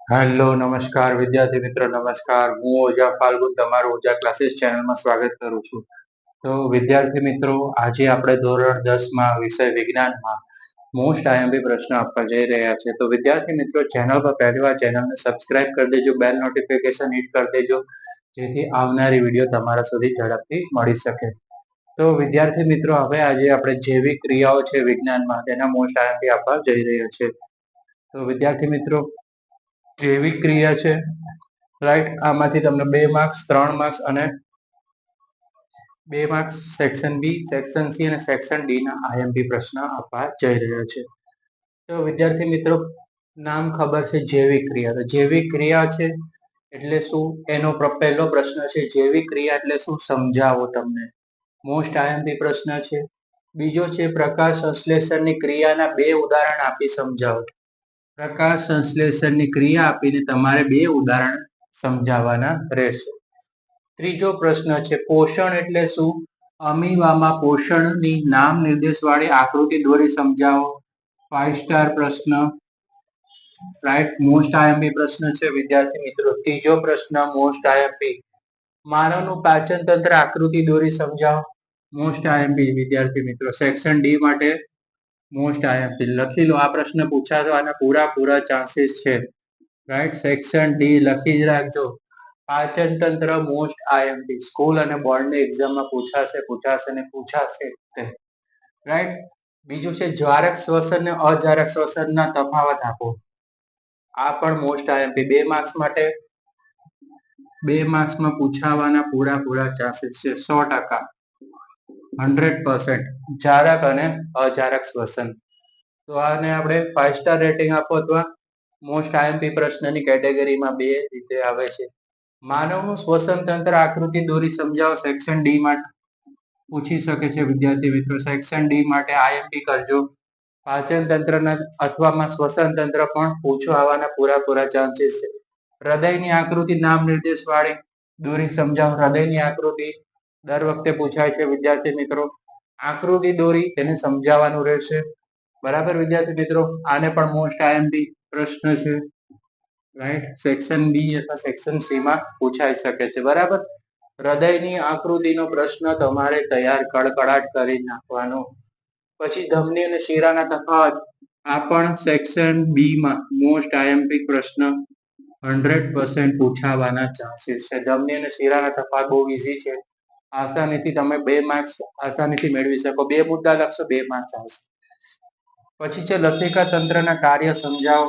Hello નમસ્કાર વિદ્યાર્થી મિત્રો, નમસ્કાર. હું ઓઝા ફાલ્ગુન તમારું ઓઝા ક્લાસીસ ચેનલમાં સ્વાગત કરું છું. તો વિદ્યાર્થી મિત્રો, આજે આપણે ધોરણ 10માં વિષય વિજ્ઞાનમાં મોસ્ટ આઈએમપી પ્રશ્ન આપવા જઈ રહ્યા છે. તો વિદ્યાર્થી મિત્રો, ચેનલ પર પહેલી વાર ચેનલને સબસ્ક્રાઇબ કરી દેજો, બેલ નોટિફિકેશન હિટ કરી દેજો, જેથી આવનારી વિડીયો તમારા સુધી ઝડપથી મળી શકે. તો વિદ્યાર્થી મિત્રો, હવે આજે આપણે જૈવિક ક્રિયાઓ છે વિજ્ઞાનમાં, તેના મોસ્ટ આઈએમપી આપવા જઈ રહ્યા છે. તો વિદ્યાર્થી મિત્રો, જૈવિક ક્રિયા છે, રાઈટ. આમાંથી તમને 2 માર્ક્સ, 3 માર્ક્સ અને 2 marks section B, section C અને સેક્શન ડી ના આઈએમપી પ્રશ્ન આપવા જઈ રહ્યા છે. તો વિદ્યાર્થી મિત્રો, નામ ખબર છે જૈવિક ક્રિયા. તો જૈવિક ક્રિયા છે એટલે શું, એનો પહેલો પ્રશ્ન છે, જૈવિક ક્રિયા એટલે શું, સમજાવો તમને. મોસ્ટ આઈએમપી પ્રશ્ન છે. બીજો છે, પ્રકાશ સંશ્લેષણની ક્રિયાના 2 ઉદાહરણ આપી સમજાવો. પ્રકાશ સંશ્લેષણની ક્રિયા આપીને તમારે 2 ઉદાહરણ સમજાવવાના રહેશે. ત્રીજો પ્રશ્ન છે, પોષણ એટલે શું, અમીબામાં પોષણની નામ નિર્દેશ વાળી આકૃતિ દોરી સમજાવો. 5 સ્ટાર પ્રશ્ન, રાઈટ. મોસ્ટ આઈએમપી પ્રશ્ન છે વિદ્યાર્થી મિત્રો. ત્રીજો પ્રશ્ન મોસ્ટ આઈએમપી, માનવનું પાચન તંત્ર આકૃતિ દોરી સમજાવો. મોસ્ટ આઈએમપી વિદ્યાર્થી મિત્રો. સેક્શન ડી માટે મોસ્ટ આઈએમપી લખી લો. આ પ્રશ્ન પૂછાવાના પૂરા ચાન્સીસ છે, રાઈટ. સેક્શન ડી લખી જ રાખજો. પાચન તંત્ર મોસ્ટ આઈએમપી, સ્કૂલ અને બોર્ડની એક્ઝામમાં પૂછાશે, રાઈટ. બીજું છે, જ્વારક શ્વસન અને અજારક શ્વસનના તફાવત આપો. આ પણ મોસ્ટ આઈએમપી 2 માર્ક્સ માટે, 2 માર્ક્સમાં પૂછાવાના પૂરા ચાન્સીસ છે, 100%, 100%. જારક અને અજારક શ્વસન. તો આને આપણે 5 સ્ટાર રેટિંગ આપો, અથવા મોસ્ટ આઈએમપી પ્રશ્નની કેટેગરીમાં 2 રીતે આવે છે. માનવનું શ્વસન તંત્ર આકૃતિ દોરી સમજાવો. સેક્શન ડી માટે પૂછી શકે છે વિદ્યાર્થી મિત્રો. સેક્શન ડી માટે આઈએમપી કરજો. પાચન તંત્રના અથવામાં શ્વસન તંત્ર પણ પૂછવાના પૂરા ચાન્સીસ છે. હૃદયની આકૃતિ નામ નિર્દેશ વાળી દોરી સમજાવો. હૃદયની આકૃતિ દર વખતે પૂછાય છે વિદ્યાર્થી મિત્રો. આકૃતિ દોરી તેને સમજાવવાનું રહેશે, બરાબર વિદ્યાર્થી મિત્રો. આને પણ મોસ્ટ આઈએમપી પ્રશ્ન છે, રાઈટ. સેક્શન બી અથવા સેક્શન સી માં પૂછાઈ શકે છે, બરાબર. હૃદયની આકૃતિનો પ્રશ્ન તમારે તૈયાર કડકડાટ કરી નાખવાનો. પછી ધમની અને શિરાના તફાવત, આ પણ સેક્શન બી માં મોસ્ટ આઈએમપી પ્રશ્ન 100% પૂછાવાના ચાન્સીસ છે. ધમની અને શિરાના તફાવત બહુ ઈઝી છે, આસાનીથી તમે 2 માર્ક્સ આસાનીથી મેળવી શકો. 2 મુદ્દા લખશો, 2 માર્ક્સ આવશે. પછી છે, લસિકા તંત્રના કાર્ય સમજાવો.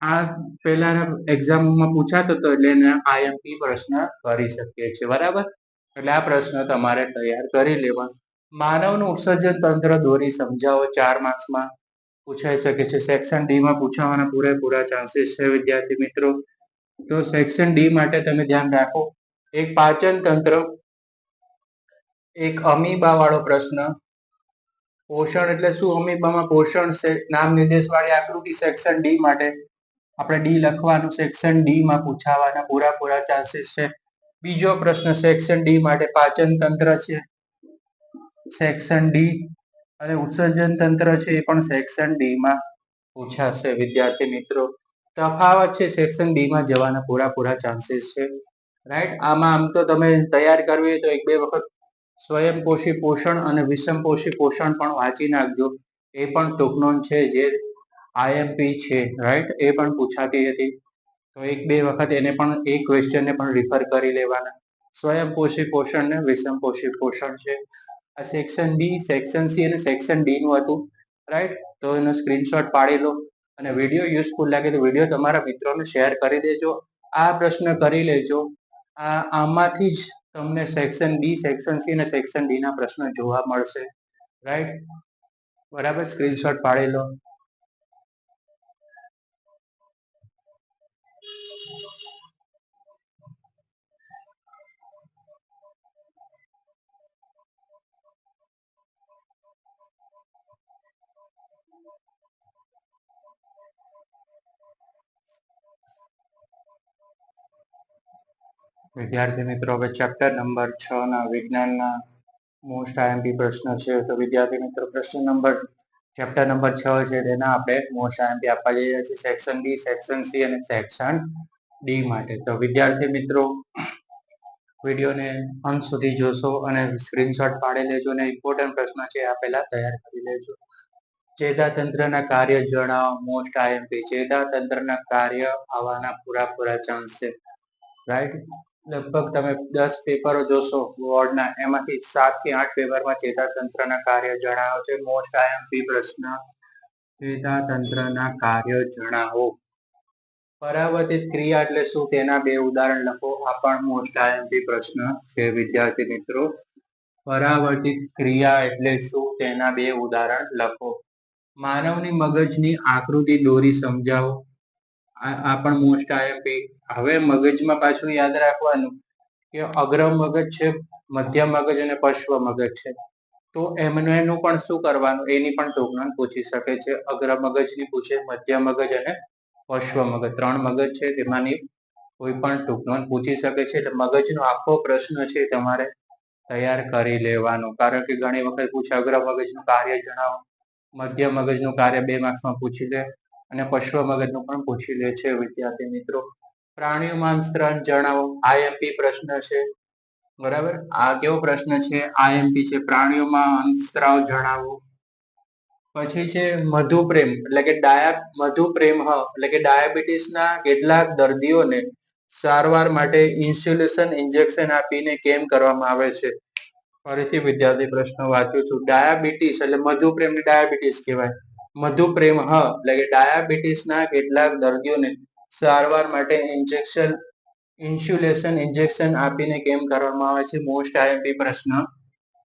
આ પહેલાના એક્ઝામમાં પૂછાતો હતો, એટલે એને આઈએમપી પ્રશ્ન કરી શકીએ છીએ, બરાબર. એટલે આ પ્રશ્ન તમારે તૈયાર કરી લેવાનો. માનવનું ઉત્સર્જન તંત્ર દોરી સમજાવો. 4 માર્ક્સમાં પૂછાઈ શકે છે. સેક્શન ડી માં પૂછાવાના પૂરેપૂરા ચાન્સીસ છે વિદ્યાર્થી મિત્રો. તો સેક્શન ડી માટે તમે ધ્યાન રાખો. એક પાચન તંત્ર, એક અમીબા વાળો પ્રશ્ન. પોષણ એટલે શું, અમીબામાં પોષણ છે, નામ નિર્દેશ વાળી આકૃતિ. સેક્શન ડી માટે આપણે ડી લખવાનું. સેક્શન ડી માં પૂછાવાના પૂરા ચાન્સીસ છે. બીજો પ્રશ્ન સેક્શન ડી માટે પાચન તંત્ર છે, સેક્શન ડી, અને ઉત્સર્જન તંત્ર છે, એ પણ સેક્શન ડી માં પૂછાશે વિદ્યાર્થી મિત્રો. તફાવત છે, સેક્શન ડી માં જવાના પૂરા ચાન્સીસ છે, રાઈટ. આમાં આમ તો તમે તૈયાર કરવી હોય તો 1-2 વખત સ્વયંપોષી પોષણ અને વિષમપોષી પોષણ પણ વાંચી નાખજો. એ પણ ટૂંકનોંધ છે, જે આઈએમપી છે, રાઈટ. એ પણ પૂછાતી હતી, તો 1-2 વખત એને પણ એક ક્વેશ્ચનને પણ રિફર કરી લેવાના. સ્વયંપોષી પોષણ ને વિષમપોષી પોષણ છે. આ સેક્શન બી, સેક્શન સી અને સેક્શન ડી નું હતું, રાઈટ. તો એનો સ્ક્રીનશોટ પાડી લો, અને વિડીયો યુઝફુલ લાગે તો વિડીયો તમારા મિત્રોને શેર કરી દેજો. આ પ્રશ્ન કરી લેજો. આમાંથી જ તમને સેક્શન બી, સેક્શન સી અને સેક્શન ડી ના પ્રશ્નો જોવા મળશે, રાઈટ. બરાબર, સ્ક્રીનશોટ પાડી લો. વિદ્યાર્થી મિત્રો, હવે ચેપ્ટર નંબર 6 ના વિજ્ઞાનના મોસ્ટ આઈએમપી પ્રશ્ન છે. તો વિદ્યાર્થી મિત્રો, પ્રશ્ન નંબર ચેપ્ટર નંબર 6 છે તેના આપણે મોસ્ટ આઈએમપી આપવા જઈ રહ્યા છીએ સેક્શન બી, સેક્શન સી અને સેક્શન ડી માટે. તો વિદ્યાર્થી મિત્રો વિડીયોને અંત સુધી જોશો અને સ્ક્રીનશોટ પાડી લેજો અને ઇમ્પોર્ટન્ટ પ્રશ્ન છે આ પહેલા તૈયાર કરી લેજો. ચેતાતંત્રના કાર્ય જણાવો. મોસ્ટ આઈએમપી ચેતાતંત્રના કાર્ય આવવાના પૂરા ચાન્સ છે. રાઈટ, લગભગ તમે 10 પેપરો જોશો બોર્ડના, એમાંથી 7 થી 8 પેપરમાં ચેતાતંત્રના કાર્ય જણાવો છે. મોસ્ટ આઈએમપી પ્રશ્ન, ચેતાતંત્રના કાર્ય જણાવો. પરાવર્તિત ક્રિયા એટલે શું તેના 2 ઉદાહરણ લખો. આ પણ મોસ્ટ આઈએમપી પ્રશ્ન છે વિદ્યાર્થી મિત્રો. પરાવર્તિત ક્રિયા એટલે શું તેના 2 ઉદાહરણ લખો. માનવની મગજની આકૃતિ દોરી સમજાવો. આ પણ મોસ્ટ આઈએમપી. હવે મગજમાં પાછું યાદ રાખવાનું કે અગ્ર મગજ છે, મધ્ય મગજ અને પશ્વ મગજ છે. તો એનું પણ શું કરવાનું, એની પણ ટૂંકનોંધ પૂછી શકે છે. અગ્ર મગજની પૂછે, મધ્ય મગજ અને પશ્વ મગજ 3 મગજ છે, તેમાંની કોઈ પણ ટૂંકનોંધ પૂછી શકે છે. એટલે મગજનો આખો પ્રશ્ન છે તમારે તૈયાર કરી લેવાનો, કારણ કે ઘણી વખત પૂછે અગ્ર મગજનું કાર્ય જણાવો, મધ્ય મગજનું કાર્ય 2 માર્ક્સમાં પૂછી લે અને પશ્વ મગજનું પણ પૂછી લે છે વિદ્યાર્થી મિત્રો. પ્રાણીઓમાં અંતસ્ત્રાવ જણાવો. આઈએમપી પ્રશ્ન છે, બરાબર. આ કેવો પ્રશ્ન છે? આઈએમપી છે. પ્રાણીઓમાં અંતસ્ત્રાવ જણાવો. પછી છે મધુપ્રેમ એટલે કે મધુપ્રેમ એટલે કે ડાયાબિટીસના કેટલાક દર્દીઓને સારવાર માટે ઇન્સ્યુલેશન ઇન્જેક્શન આપીને કેમ કરવામાં આવે છે? ફરીથી વિદ્યાર્થી પ્રશ્ન વાંચું છું. ડાયાબિટીસ એટલે મધુપ્રેમ ને ડાયાબિટીસ કહેવાય. મધુપ્રેમ એટલે કે ડાયાબિટીસના કેટલાક દર્દીઓને સારવાર માટે ઇન્સ્યુલેશન ઇન્જેક્શન આપીને કેમ કરવામાં આવે છે? મોસ્ટ આઈએમપી પ્રશ્ન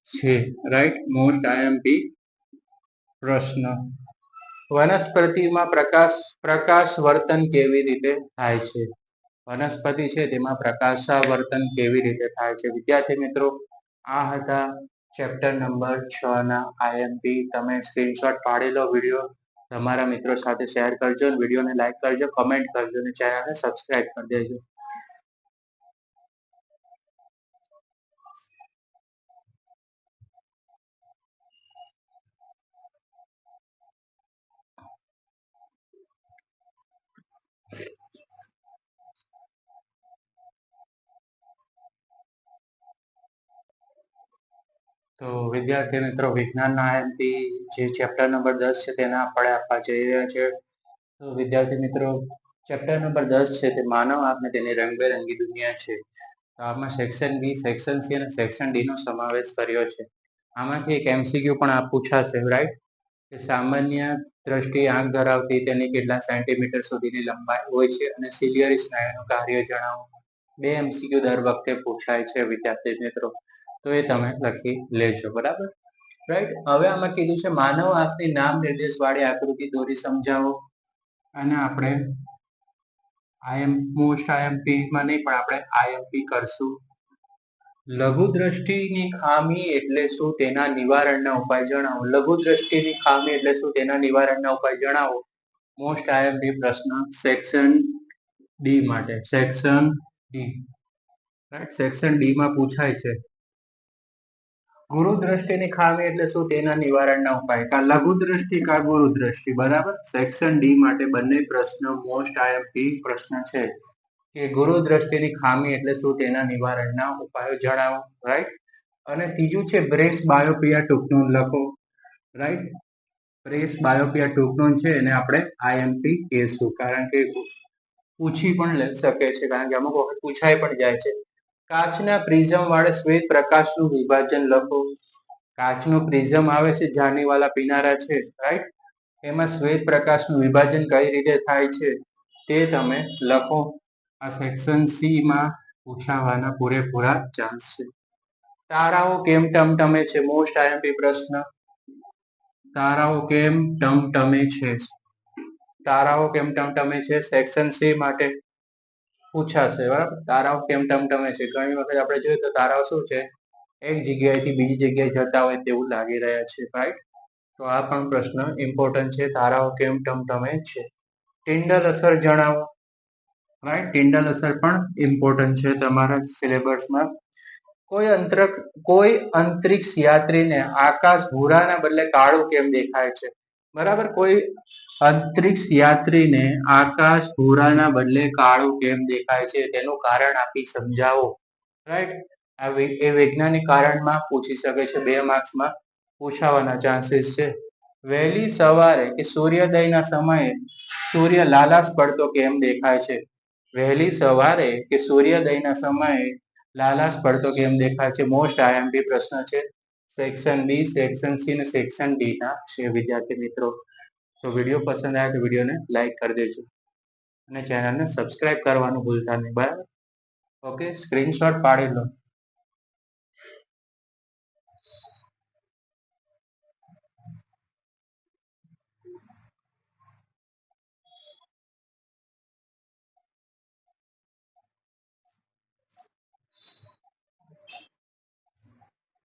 છે. રાઈટ, મોસ્ટ આઈએમપી પ્રશ્ન. વનસ્પતિમાં પ્રકાશવર્તન કેવી રીતે થાય છે? વનસ્પતિ છે તેમાં પ્રકાશવર્તન કેવી રીતે થાય છે? વિદ્યાર્થી મિત્રો આ હતા ચેપ્ટર નંબર 6 ના આઈએમપી. તમે સ્ક્રીનશોટ પાડી લો, વિડીયો તમારા મિત્રો સાથે શેર કરજો, વિડીયોને લાઈક કરજો, કમેન્ટ કરજો અને ચેનલને સબસ્ક્રાઇબ કરી દેજો. તો વિદ્યાર્થી મિત્રો વિજ્ઞાનના આઈએમપી જે ચેપ્ટર નંબર 10 છે તેના આપણે આપવા જઈ રહ્યા છે. તો વિદ્યાર્થી મિત્રો ચેપ્ટર નંબર 10 છે તે માનવ આંખ અને તેની રંગબેરંગી દુનિયા છે. તો આમાં સેક્શન બી, સેક્શન સી અને સેક્શન ડી નો સમાવેશ કર્યો છે. આમાંથી એક એમસીક્યુ પણ પૂછાશે, રાઈટ, કે સામાન્ય દ્રષ્ટિ આંખ ધરાવતી તેની કેટલા સેન્ટીમીટર સુધીની લંબાઈ હોય છે અને સિલિયરી સ્નાયુનું કાર્ય જણાવો. 2 એમસીક્યુ દર વખતે પૂછાય છે વિદ્યાર્થી મિત્રો, તો એ તમે લખી લેજો, બરાબર. રાઈટ, હવે આમાં કીધું છે માનવ આંખની નામ નિર્દેશ વાળી આકૃતિ દોરી સમજાવો. અને આપણે મોસ્ટ આઈએમપી માં નહીં પણ આપણે આઈએમપી કરશું. લઘુ દ્રષ્ટિની ખામી એટલે શું તેના નિવારણના ઉપાય જણાવો. લઘુ દ્રષ્ટિની ખામી એટલે શું તેના નિવારણના ઉપાય જણાવો. મોસ્ટ આઈએમપી પ્રશ્ન સેક્શન ડી માટે. Section D, right, section D માં પૂછાય છે. ગુરુ દ્રષ્ટિની ખામી એટલે શું તેના નિવારણના ઉપાય. કા લઘુ દ્રષ્ટિ કા ગુરુ દ્રષ્ટિ, બરાબર. સેક્શન ડી માટે બંને પ્રશ્ન મોસ્ટ આઈએમપી પ્રશ્ન છે કે ગુરુ દ્રષ્ટિની ખામી એટલે શું તેના નિવારણના ઉપાયો જણાવો. રાઈટ, અને ત્રીજું છે બ્રેસ્ટ બાયોપિયા ટૂંકનોંધ લખો. રાઈટ, બ્રેસ્ટ બાયોપિયા ટૂંકનોંધ છે એને આપણે આઈએમપી કહેશું, કારણ કે પૂછી પણ શકે છે, કારણ કે અમુક વખત પૂછાઈ પણ જાય છે. કાચના પ્રિઝમ વાળા શ્વેત પ્રકાશનું વિભાજન લખો. કાચનું પ્રિઝમ આવે છે, જાનીવાલા પીનારા છે, રાઈટ, એમાં શ્વેત પ્રકાશનું વિભાજન કઈ રીતે થાય છે તે તમે લખો. આ સેક્શન સી માં પૂછાવાના પૂરેપૂરા ચાન્સ છે. તારાઓ કેમ ટમટમે છે? મોસ્ટ આઈએમપી પ્રશ્ન. તારાઓ કેમ ટમટમે છે? તારાઓ કેમ ટમટમે છે? સેક્શન સી માટે પૂછાશે, બરાબર. તારાઓ કેમ ટમટમે છે? ઘણી વખત આપણે જોઈએ તો તારાઓ શું છે, એક જગ્યાએથી બીજી જગ્યાએ જતા હોય તેવું લાગી રહ્યા છે, રાઈટ. તો આ પણ પ્રશ્ન ઇમ્પોર્ટન્ટ છે. તારાઓ કેમ ટમટમે છે? ટિન્ડલ અસર જણાવો. રાઈટ, ટિન્ડલ અસર પણ ઇમ્પોર્ટન્ટ છે તમારા સિલેબસમાં. કોઈ અંતરિક્ષ યાત્રીને આકાશ ભૂરાના બદલે કાળું કેમ દેખાય છે? બરાબર. કોઈ અંતરિક્ષ યાત્રીને આકાશ ભૂરાના બદલે કાળું કેમ દેખાય છે તેનું કારણ આપી સમજાવો. રાઈટ. એ વૈજ્ઞાનિક કારણમાં પૂછી શકે છે, 2 માર્ક્સમાં પૂછાવાના ચાન્સીસ છે. વહેલી સવારે કે સૂર્યોદયના સમયે સૂર્ય લાલાશ પડતો કેમ દેખાય છે? વહેલી સવારે કે સૂર્યોદયના સમયે લાલાશ પડતો કેમ દેખાય છે? મોસ્ટ આઈએમપી પ્રશ્ન છે. સેક્શન બી, સેક્શન સી અને સેક્શન ડી ના છે વિદ્યાર્થી મિત્રો. તો વિડીયો પસંદ આવે તો વિડીયોને લાઈક કરી દેજો અને ચેનલને સબસ્ક્રાઇબ કરવાનું ભૂલતા નહીં. બરાબર. ઓકે, સ્ક્રીનશોટ પાડી લો.